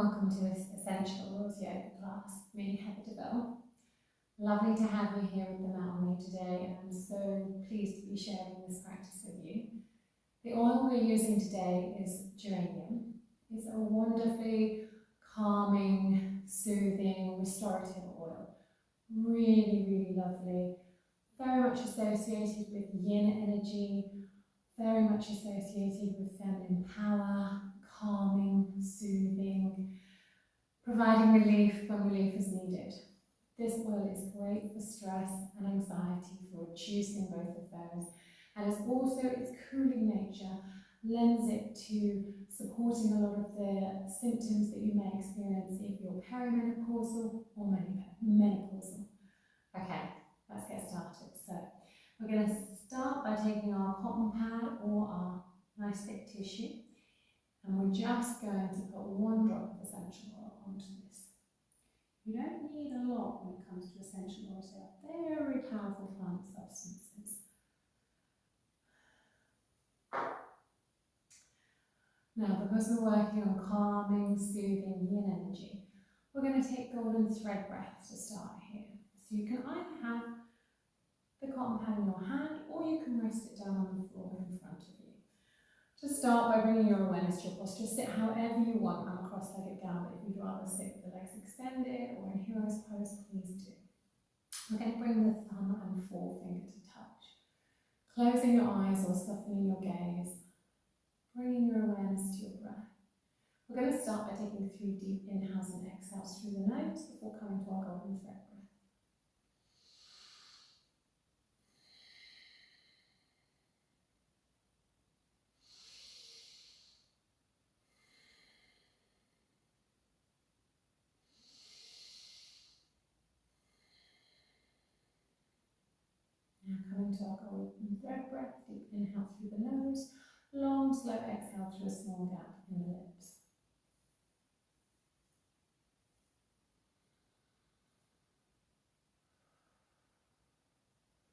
welcome to this Essential Oils Yoga class with me, Deaville. Lovely to have you here with the mat on me today, and I'm so pleased to be sharing this practice with you. The oil we're using today is geranium. It's a wonderfully calming, soothing, restorative oil. Really, really lovely. Very much associated with yin energy, very much associated with feminine power, calming, soothing, providing relief when relief is needed. This oil is great for stress and anxiety, for reducing both of those, and it's also its cooling nature lends it to supporting a lot of the symptoms that you may experience if you're perimenopausal or menopausal. Okay, let's get started. So we're going to start by taking our cotton pad or our nice thick tissue, and we're just going to put 1 drop of essential oil onto this. You don't need a lot when it comes to essential oils. They are very powerful plant substances. Now, because we're working on calming, soothing yin energy, we're going to take golden thread breaths to start here. So you can either have the cotton pad in your hand, or you can rest it down on the floor in front of you. Just start by bringing your awareness to your posture. Sit however you want. I'm cross-legged down, but if you'd rather sit with the legs extended or in hero's pose, please do. We're going to bring the thumb and forefinger to touch. Closing your eyes or softening your gaze. Bringing your awareness to your breath. We're going to start by taking 3 deep inhales and exhales through the nose before coming to our golden thread breath. Now coming to our golden thread breath, deep inhale through the nose, long slow exhale through a small gap in the lips.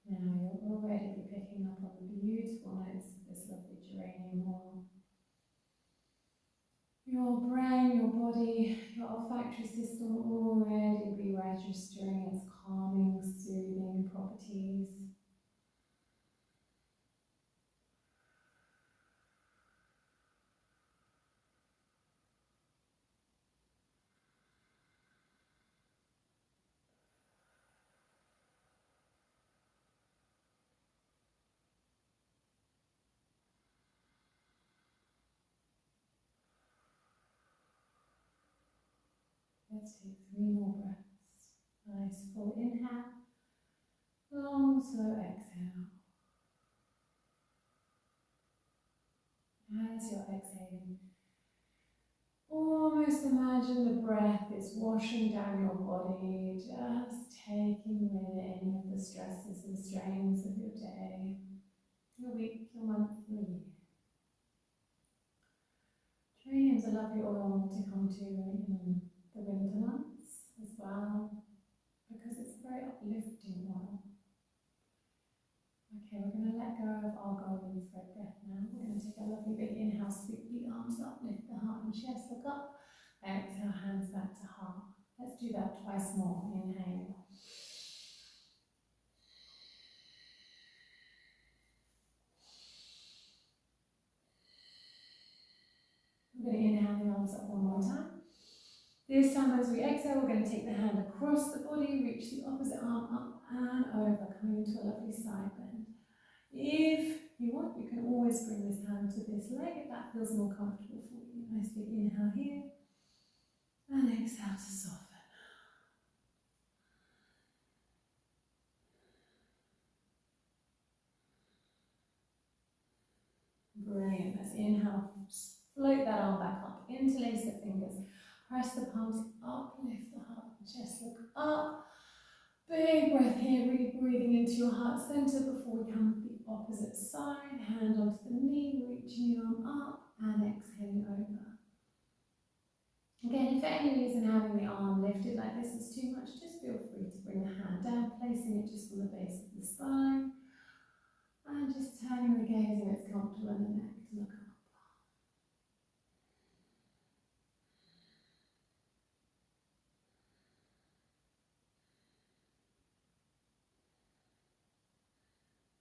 Now you'll already be picking up on the beautiful notes of this lovely geranium oil. Your brain, your body, your olfactory system will already be registering its calming, soothing properties. Let's take 3 more breaths. Nice full inhale, long slow exhale. As you're exhaling, almost imagine the breath is washing down your body, just taking with it any of the stresses and strains of your day, your week, your month, your year. Geranium's a lovely oil to come to in the winter months as well, because it's a very uplifting oil. Okay, we're going to let go of our golden thread breath now. We're going to take a lovely big inhale, sweep the arms up, lift the heart and chest, look up. Exhale, hands back to heart. Let's do that twice more. Inhale. We're going to inhale the arms up one more time. This time as we exhale, we're going to take the hand across the body, reach the opposite arm up and over, coming into a lovely side bend. If you want, you can always bring this hand to this leg if that feels more comfortable for you. Nice big inhale here, and exhale to soften. Brilliant. Let's inhale, float that arm back up, interlace the fingers, press the palms up, lift the heart and chest, look up. Big breath here, really breathing into your heart center before we come to the opposite side. Hand onto the knee, reaching the arm up and exhaling over. Again, if for any reason having the arm lifted like this is too much, just feel free to bring the hand down, placing it just on the base of the spine. And just turning the gaze if it's comfortable in the neck to look up.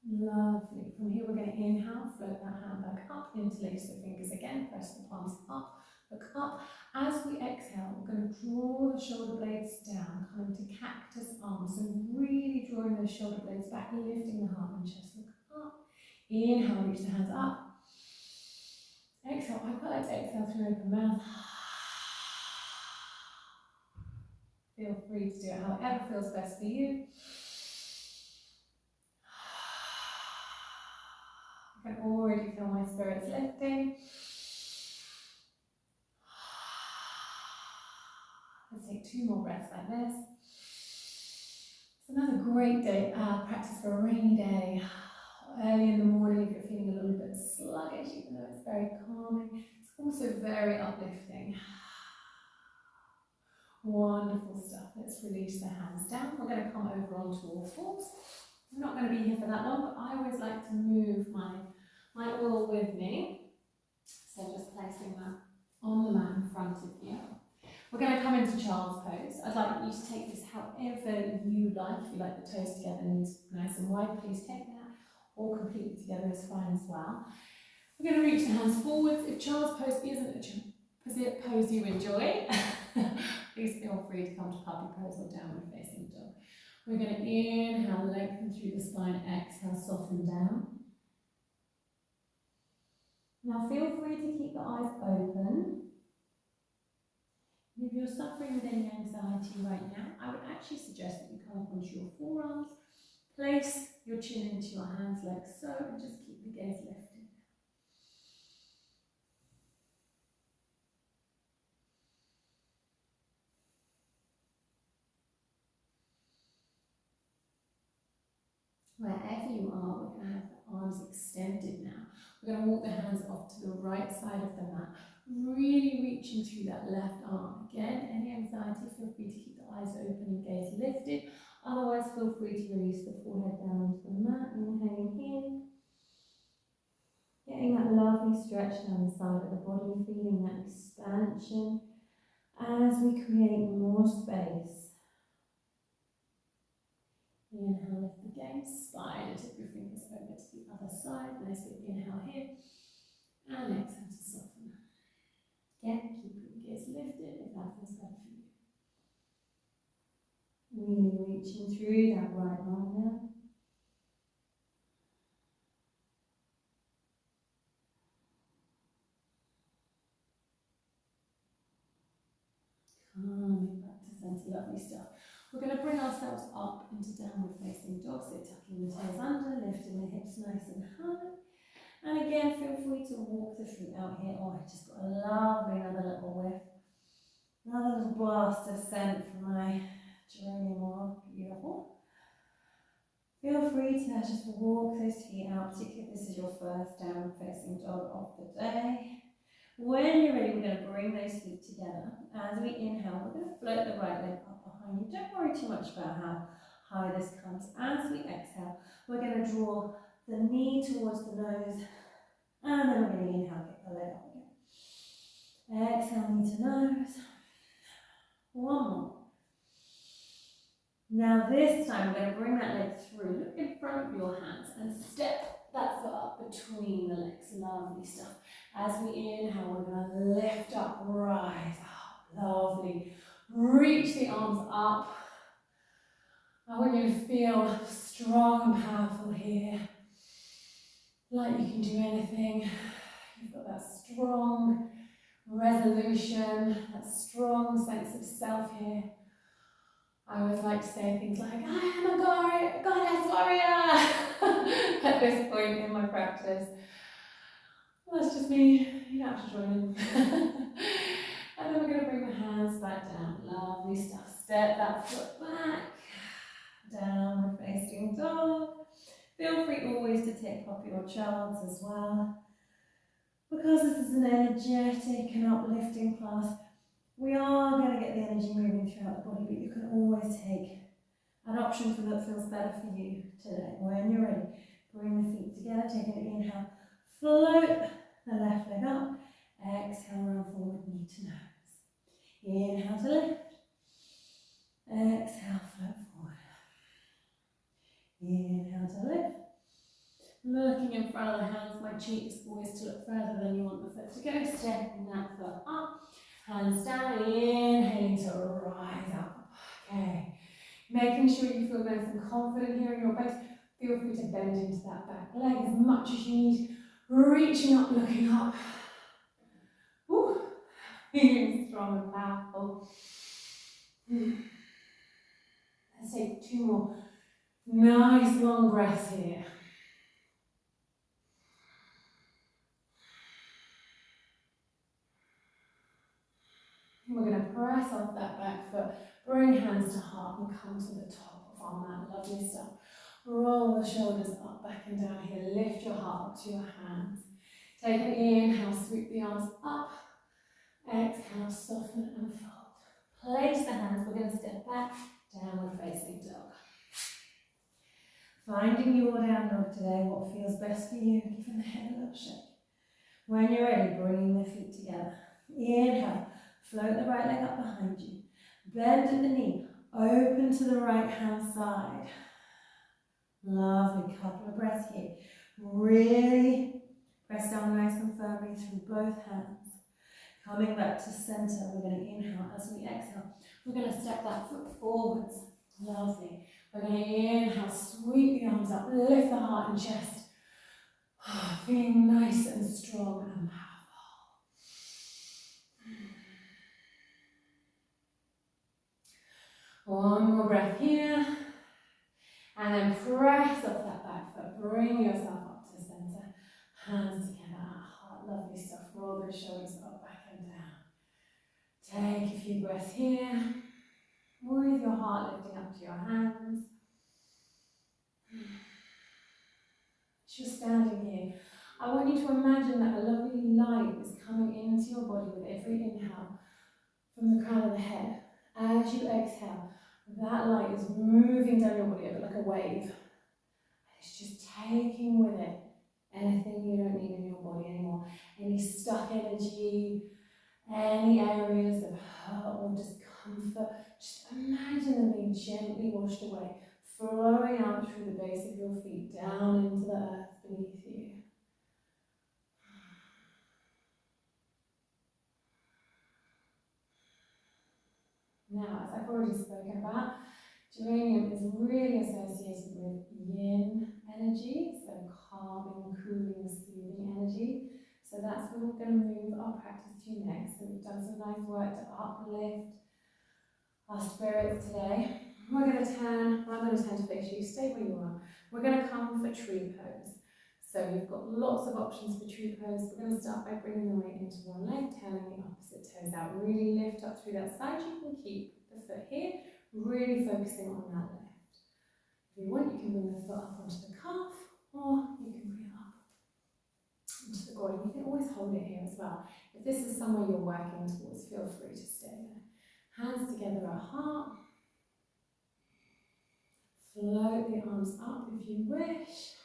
Lovely. From here, we're going to inhale, float that hand back up, interlace the fingers again, press the palms up, look up. As we exhale, we're going to draw the shoulder blades down, coming to cactus arms. So really drawing those shoulder blades back, lifting the heart and chest, look up. Inhale, reach the hands up. Exhale, I quite like to exhale through open mouth. Feel free to do it however feels best for you. I can already feel my spirits lifting. Let's take 2 more breaths like this. It's another great day, practice for a rainy day. Early in the morning if you're feeling a little bit sluggish, even though it's very calming. It's also very uplifting. Wonderful stuff. Let's release the hands down. We're going to come over onto all fours. I'm not going to be here for that long, but I always like to move my oil with me. So just placing that on the mat in front of you. We're going to come into child's pose. I'd like you to take this however you like. If you like the toes together, knees nice and wide, please take that. Or completely together is fine as well. We're going to reach the hands forwards. If child's pose isn't a pose you enjoy, please feel free to come to puppy pose or downward facing dog. We're going to inhale, lengthen through the spine, exhale, soften down. Now feel free to keep the eyes open. If you're suffering with any anxiety right now, I would actually suggest that you come up onto your forearms, place your chin into your hands like so, and just keep the gaze lifted. Wherever you are, we're going to have the arms extended now. We're going to walk the hands off to the right side of the mat, really reaching through that left arm. Again, any anxiety, feel free to keep the eyes open and gaze lifted. Otherwise, feel free to release the forehead down onto the mat, inhaling in. Getting that lovely stretch down the side of the body, feeling that expansion as we create more space. Inhale, lift the gaze, slide and tip your fingers over to the other side. Nice big inhale here. And exhale to soften. Again, keep your gaze lifted if that feels better for you. Really reaching through that right arm now. Coming back to center, lovely stuff. We're going to bring ourselves up into downward facing dog, so tucking the toes under, lifting the hips nice and high. And again, feel free to walk the feet out here. Oh, I just got a lovely another little whiff. Another little blast of scent from my geranium oil. Beautiful. Feel free to just walk those feet out, particularly if this is your first downward facing dog of the day. When you're ready, we're going to bring those feet together. As we inhale, we're going to float the right leg up behind you. Don't worry too much about how high this comes. As we exhale, we're going to draw the knee towards the nose, and then we're going to inhale, kick the leg up again. Exhale, knee to nose. One more. Now this time, we're going to bring that leg through. Look in front of your hands and step that foot up between the legs. Lovely stuff. As we inhale, we're going to lift up, rise up. Lovely. Reach the arms up. I want you to feel strong and powerful here. Like you can do anything. You've got that strong resolution, that strong sense of self here. I always like to say things like, I am a goddess warrior at this point in my practice. Well, that's just me, you don't have to join in. And then we're going to bring the hands back down. Lovely stuff. Step that foot back. Downward facing dog. Feel free always to take up your child's as well. Because this is an energetic and uplifting class, we are going to get the energy moving throughout the body, but you can always take an option that feels better for you today. When you're ready, bring the feet together, take an inhale, float the left leg up, exhale, round forward, knee to nose. Inhale to lift, exhale, float forward. Inhale to lift, Looking in front of the hands, my cheek is always to look further than you want the foot to go. Stepping that foot up, hands down, inhaling to rise up. Okay, making sure you feel nice and confident here in your base. Feel free to bend into that back leg as much as you need. Reaching up, looking up. Woo. Feeling strong and powerful. Let's take 2 more nice long breaths here. And we're going to press off that back foot. Bring hands to heart and come to the top of our mat. Lovely stuff. Roll the shoulders up, back and down here. Lift your heart up to your hands. Take an inhale, sweep the arms up. Exhale, soften and fold. Place the hands. We're going to step back, downward facing dog. Finding your down dog today, what feels best for you, giving the head a little shake. When you're ready, bringing the feet together. Inhale, float the right leg up behind you. Bend at the knee, open to the right hand side. Lovely, couple of breaths here. Really press down nice and firmly through both hands. Coming back to center, we're going to inhale as we exhale. We're going to step that foot forwards. Lovely. We're going to inhale, sweep the arms up, lift the heart and chest. Feeling nice and strong and powerful. One more breath here. And then press off that back foot. Bring yourself up to center. Hands together at heart. Lovely stuff. Roll those shoulders up, back and down. Take a few breaths here. With your heart lifting up to your hands. As you're standing here, I want you to imagine that a lovely light is coming into your body with every inhale from the crown of the head. As you exhale, that light is moving down your body a bit like a wave. And it's just taking with it anything you don't need in your body anymore. Any stuck energy, any areas of hurt or discomfort. Just imagine them being gently washed away, flowing out through the base of your feet, down into the earth beneath you. Now, as I've already spoken about, geranium is really associated with yin energy, so calming, cooling, soothing energy. So that's where we're going to move our practice to next. So we've done some nice work to uplift our spirits today. I'm going to turn to face you. Stay where you are. We're going to come for tree pose. So you've got lots of options for tree pose. We're going to start by bringing the weight into one leg, turning the opposite toes out. Really lift up through that side. You can keep the foot here, really focusing on that left. If you want, you can bring the foot up onto the calf, or you can bring it up into the groin. You can always hold it here as well. If this is somewhere you're working towards, feel free to stay there. Hands together at heart. Float the arms up if you wish.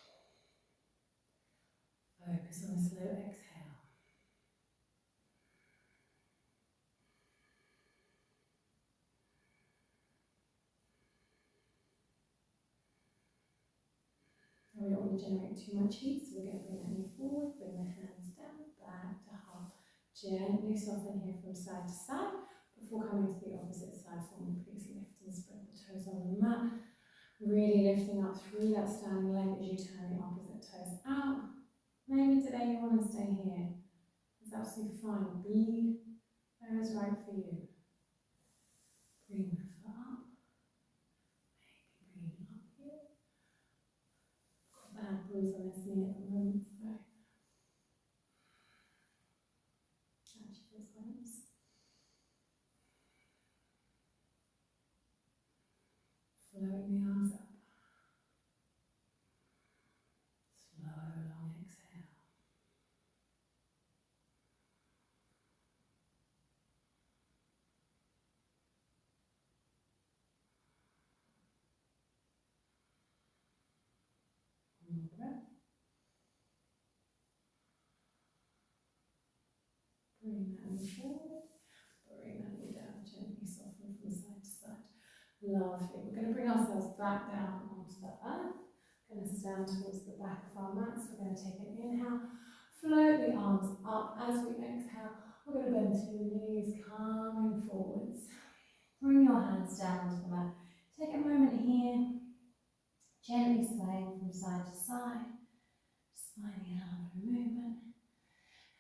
Focus on a slow exhale. Now we don't want to generate too much heat, so we're going to bring that knee forward, bring the hands down, back to heart. Gently soften here from side to side. Before coming to the opposite side for me, please lift and spread the toes on the mat. Really lifting up through that standing leg as you turn the opposite toes out. Maybe today you want to stay here. It's absolutely fine. Be where is right for you. Bring the foot up. Maybe bring it up here. Got a bad bruise on this knee at the moment, so actually feels nice. Floating the arms up. Slow, long exhale. One more breath. Bring that knee forward. Bring that knee down. Gently soften from side to side. Lovely. We're going to bring ourselves back down onto the earth. Going to stand towards the back of our mats. We're going to take an inhale, float the arms up. As we exhale, we're going to bend through the knees, coming forwards. Bring your hands down to the mat. Take a moment here, gently swaying from side to side, just finding out for a movement.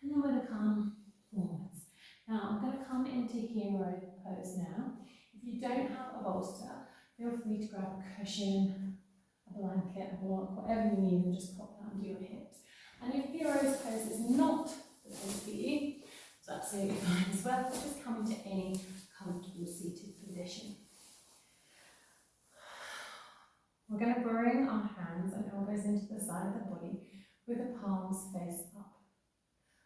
And then we're going to come forwards. Now, I'm going to come into hero pose now. If you don't have a bolster, feel free to grab a cushion, a blanket, a block, whatever you need, and just pop that under your hips. And if hero's pose is not the thing for you, it's absolutely fine as well. Just come into any comfortable seated position. We're going to bring our hands and elbows into the side of the body with the palms face up.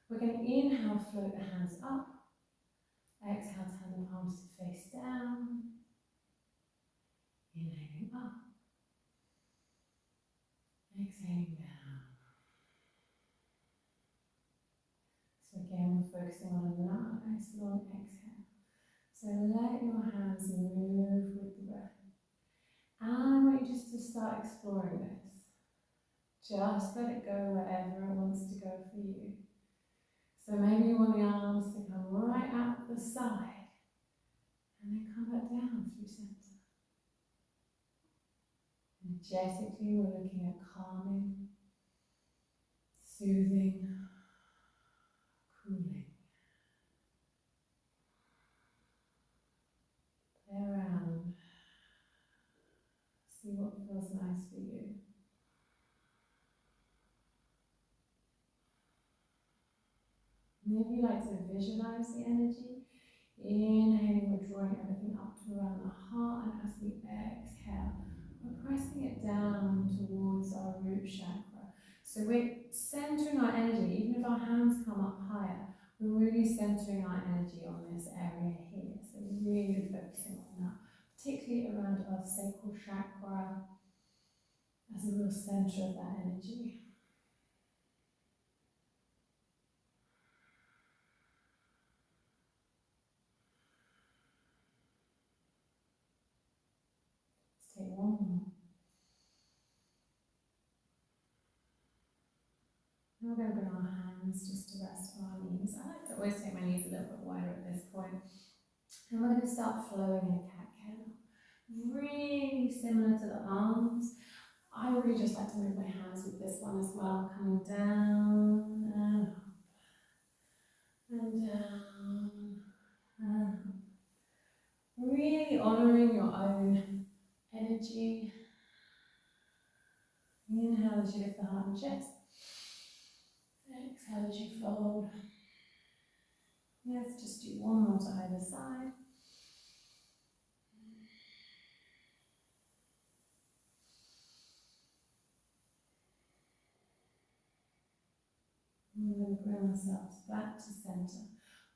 We're going to inhale, float the hands up. Exhale, turn the palms to face down. Inhaling up. Exhaling down. So again, we're focusing on a nice long exhale. So let your hands move with the breath. And I want you just to start exploring this. Just let it go wherever it wants to go for you. So maybe you want the arms to come right out the side and then come back down through centre. Energetically, we're looking at calming, soothing, cooling. Play around. See what feels nice for you. Maybe you like to visualize the energy. Inhaling, we're drawing everything up to around the heart, and as we exhale, we're pressing it down towards our root chakra. So we're centering our energy, even if our hands come up higher, we're really centering our energy on this area here. So we're really focusing on that, particularly around our sacral chakra as a real center of that energy. Take one more. Now we're going to bring our hands just to rest on our knees. I like to always take my knees a little bit wider at this point. And we're going to start flowing in a cat-cow. Really similar to the arms. I really just like to move my hands with this one as well, coming down and up. And down and up. Really honouring your own energy. Inhale as you lift the heart and chest. Exhale as you fold. Let's just do one more to either side. And we're going to bring ourselves back to centre.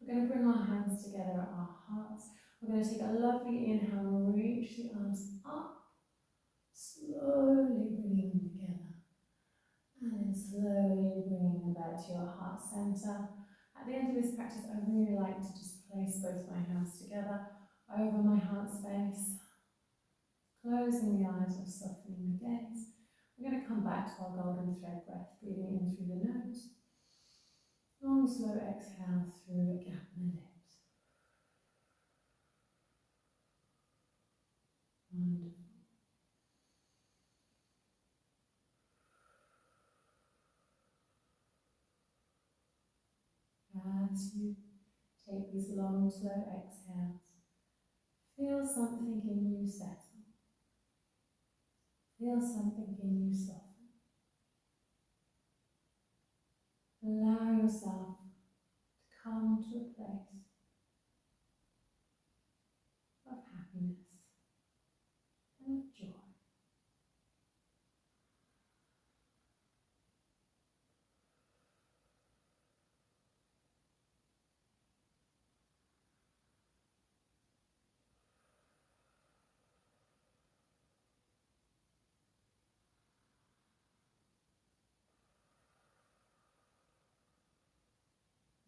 We're going to bring our hands together at our hearts. We're going to take a lovely inhale and reach the arms up. Slowly bringing them together. And then slowly bringing them back to your heart centre. At the end of this practice, I really like to just place both my hands together over my heart space. Closing the eyes or softening the gaze. We're going to come back to our golden thread breath, breathing in through the nose. Long, slow exhale through a gap in the lips. Wonderful. As you take these long, slow exhales, feel something in you settle. Feel something in you soften. Allow yourself to come to a place of happiness and of joy.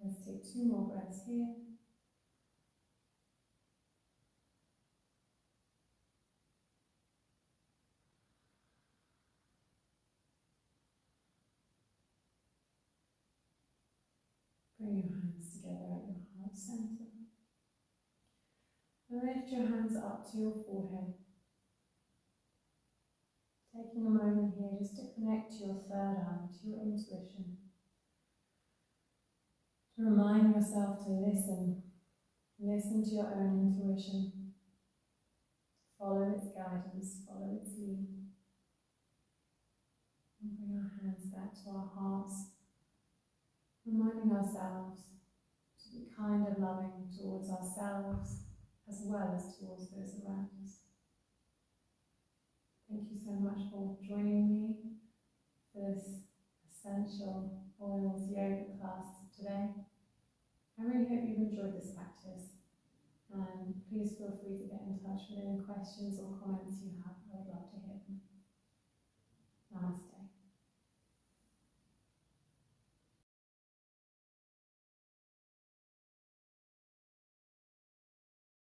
Let's take 2 more breaths here. Bring your hands together at your heart center. And lift your hands up to your forehead. Taking a moment here just to connect to your third eye, to your intuition. To remind yourself to listen. Listen to your own intuition. Follow its guidance, follow its lead. And bring our hands back to our hearts, reminding ourselves to be kind and loving towards ourselves as well as towards those around us. Thank you so much for joining me for this Essential Oils yoga class today. I really hope you've enjoyed this practice, and please feel free to get in touch with any questions or comments you have. I would love to hear them.